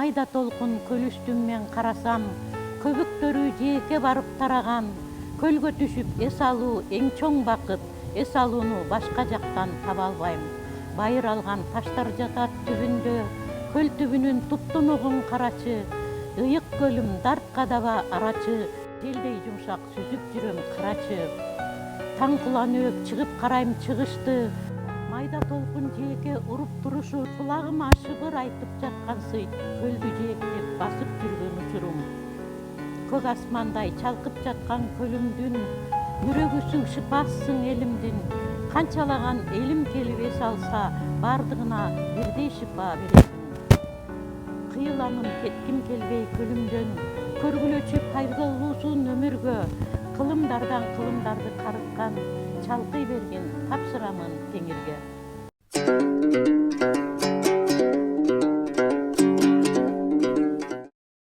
майда толкун көл үстүм мен карасам, көбүктөрү жээкке барып тараган, көлгө түшүп эс алуу эң чоң бакыт, эс алууну башка жактан таба албайм. Байыр алган таштар жатат түбүндө, көл түбүнүн туптунугун карачы, ыйык көлүм дартка даба арачы, желдей жумшак сүзүп жүрөм карачы. Таң куланөөп чыгып карайм чыгышты, майда толкун жээкке уруп турушу, кулагыма шыбыр айтып жаткансый, көлдү жээктеп басып жүргөн учурум. Көк асмандай чалкып жаткан көлүмдүн, жүрөгүсүң шыпасысың элимдин, канчалаган элим келип эс алса, бардыгына бирдей шыпа бересиң. Кыйыланын кетким келбей көлүмдөн, көргүлөчү пайдалуусун өмүргө, кылымдардан кылымдарды карыткан, чалкый бергин тапшырамын теңирге.